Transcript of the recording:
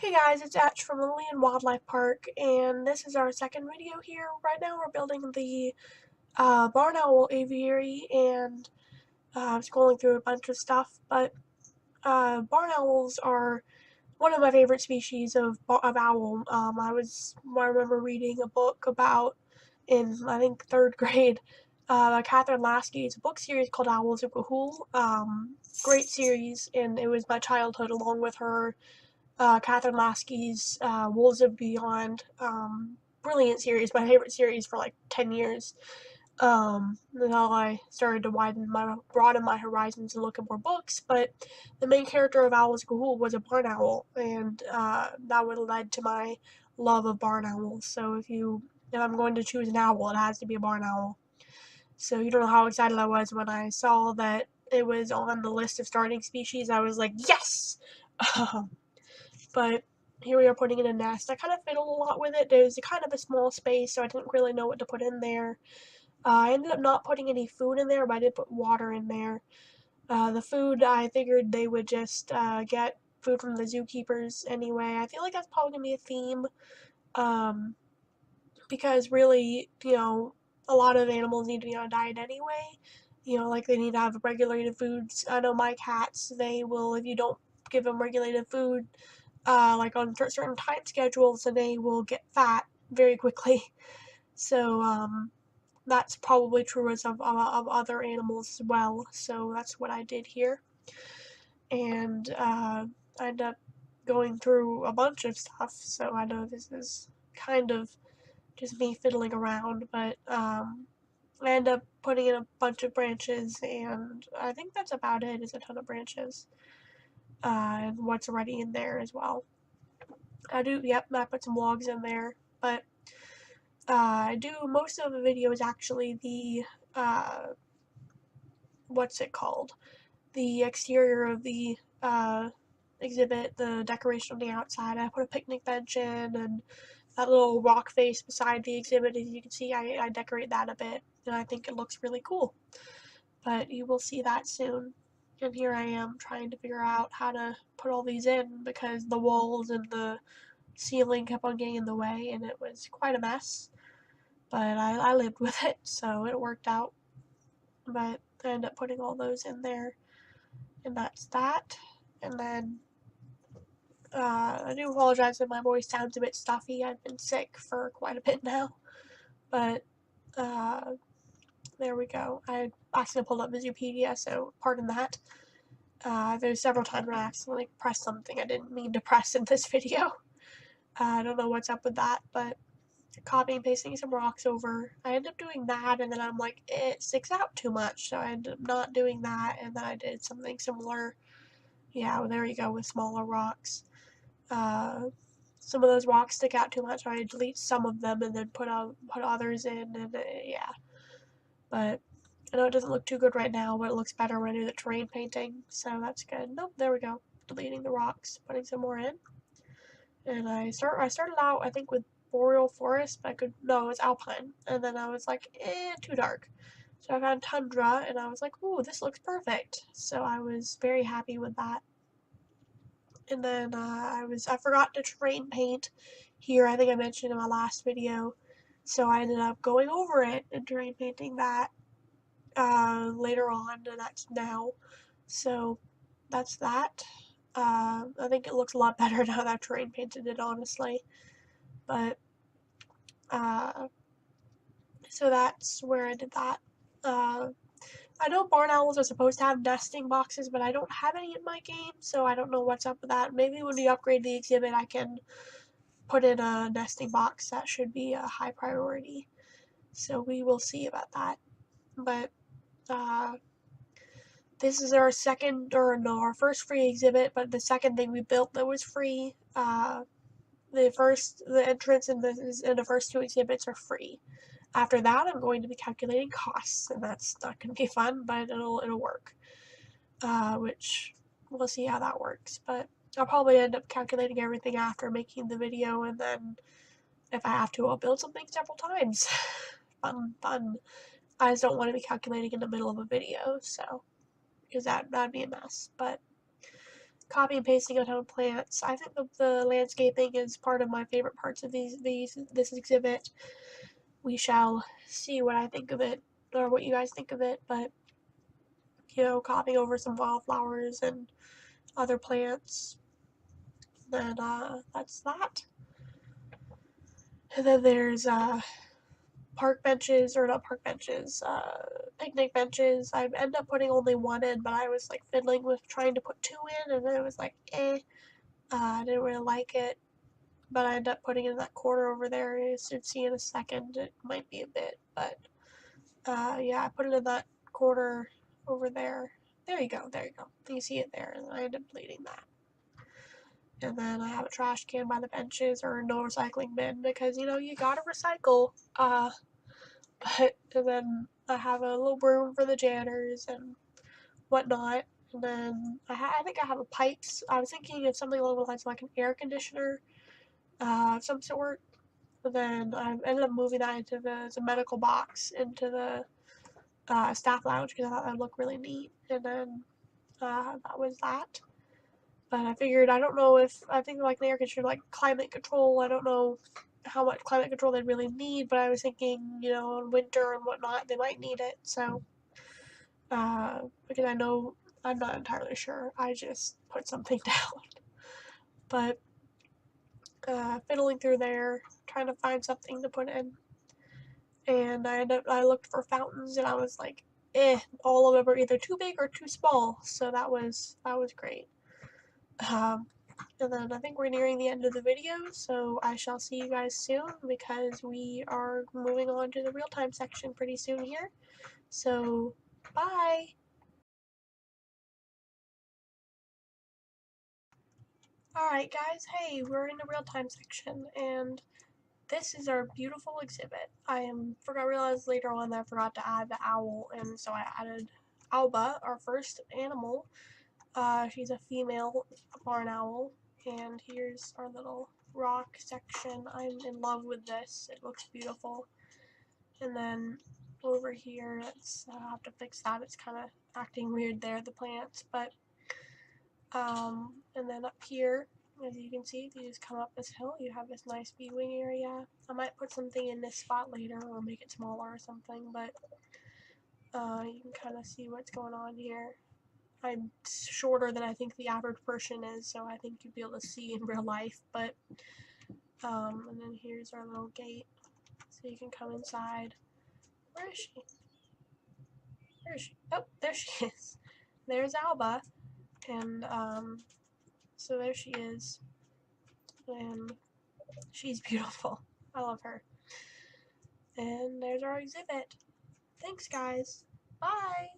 Hey guys, it's Atch from Lilian Wildlife Park, and this is our second video here. Right now we're building the barn owl aviary, and I'm scrolling through a bunch of stuff, but barn owls are one of my favorite species of owl. I remember reading a book about, in I think third grade, Catherine Lasky's book series called Owls of Ga'Hoole. Great series, and it was my childhood along with her Catherine Lasky's Wolves of Beyond. Brilliant series, my favorite series for like 10 years. Until I started to broaden my horizons and look at more books. But the main character of Owls Ga'Hoole was a barn owl, and that would have led to my love of barn owls. So if I'm going to choose an owl, it has to be a barn owl. So you don't know how excited I was when I saw that it was on the list of starting species. I was like, yes! But here we are putting in a nest. I kind of fiddled a lot with it. It was kind of a small space, so I didn't really know what to put in there. I ended up not putting any food in there, but I did put water in there. The food, I figured they would just get food from the zookeepers anyway. I feel like that's probably going to be a theme, um, because really, a lot of animals need to be on a diet anyway. Like they need to have regulated foods. I know my cats, they will, if you don't give them regulated food, like on certain time schedules, and they will get fat very quickly. So that's probably true of other animals as well. So that's what I did here, and I ended up going through a bunch of stuff. So I know this is kind of just me fiddling around, but I end up putting in a bunch of branches, and I think that's about it. Is a ton of branches, and what's already in there as well. Yep, I put some logs in there, but I do most of the video is actually the, what's it called? The exterior of the exhibit, the decoration on the outside. I put a picnic bench in, and that little rock face beside the exhibit, as you can see, I decorate that a bit, and I think it looks really cool. But you will see that soon. And here I am trying to figure out how to put all these in because the walls and the ceiling kept on getting in the way, and it was quite a mess. But I lived with it, so it worked out. But I ended up putting all those in there, and that's that. And then I do apologize if my voice sounds a bit stuffy. I've been sick for quite a bit now, but uh, there we go. I accidentally pulled up Wikipedia, so pardon that. There's several times where I accidentally pressed something I didn't mean to press in this video. I don't know what's up with that, but copying and pasting some rocks over. I ended up doing that, and then I'm like, it sticks out too much, so I ended up not doing that, and then I did something similar. Yeah, well, there you go, with smaller rocks. Some of those rocks stick out too much, so I delete some of them and then put others in, and yeah. But I know it doesn't look too good right now, but it looks better when I do the terrain painting, so that's good. Nope, there we go. Deleting the rocks, putting some more in. And I started out, I think, with boreal forest, but it's alpine. And then I was like, too dark. So I found tundra, and I was like, ooh, this looks perfect. So I was very happy with that. And then I forgot to terrain paint here. I think I mentioned in my last video. So I ended up going over it and terrain painting that later on, and that's now. So that's that. I think it looks a lot better now that I've terrain painted it, honestly. But so that's where I did that. I know barn owls are supposed to have nesting boxes, but I don't have any in my game, so I don't know what's up with that. Maybe when we upgrade the exhibit, I can put in a nesting box. That should be a high priority. So we will see about that. But this is our our first free exhibit, but the second thing we built that was free. The entrance and the first two exhibits are free. After that, I'm going to be calculating costs, and that's not going to be fun, but it'll work. Which we'll see how that works. But I'll probably end up calculating everything after making the video, and then if I have to, I'll build something several times. Fun. I just don't want to be calculating in the middle of a video, so because that'd be a mess. But copy and pasting a ton of plants. I think the landscaping is part of my favorite parts of this exhibit. We shall see what I think of it, or what you guys think of it, but, you know, copying over some wildflowers and other plants. Then, that's that. And then there's, park benches, or not park benches, picnic benches. I ended up putting only one in, but I was, like, fiddling with trying to put two in, and I was like, eh. I didn't really like it, but I ended up putting it in that corner over there. You should see in a second. It might be a bit, but yeah, I put it in that corner over there. There you go, there you go. You see it there, and I ended up deleting that. And then I have a trash can by the benches, or no recycling bin, because, you know, you gotta recycle. And then I have a little broom for the janitors and whatnot. And then I think I have a pipes. I was thinking of something along the lines of like an air conditioner of some sort. But then I ended up moving that into the medical box into the staff lounge because I thought that would look really neat. And then that was that. But I figured, I don't know if, I think like an air conditioner, like climate control, I don't know how much climate control they really need, but I was thinking, you know, in winter and whatnot, they might need it. So, because I know, I'm not entirely sure. I just put something down. But fiddling through there, trying to find something to put in. And I looked for fountains, and I was like, all of them are either too big or too small. So that was great. And then I think we're nearing the end of the video, so I shall see you guys soon, because we are moving on to the real-time section pretty soon here. So, bye! Alright guys, hey, we're in the real-time section, and this is our beautiful exhibit. Realized later on that I forgot to add the owl, and so I added Alba, our first animal. She's a female barn owl, and here's our little rock section. I'm in love with this. It looks beautiful. And then over here, I have to fix that. It's kind of acting weird there, the plants, but and then up here, as you can see, if you just come up this hill, you have this nice viewing area. I might put something in this spot later, or make it smaller or something, but you can kind of see what's going on here. I'm shorter than I think the average person is, so I think you'd be able to see in real life, but and then here's our little gate, so you can come inside. Where is she? Where is she? Oh, there she is. There's Alba, and so there she is, and she's beautiful. I love her. And there's our exhibit. Thanks, guys. Bye!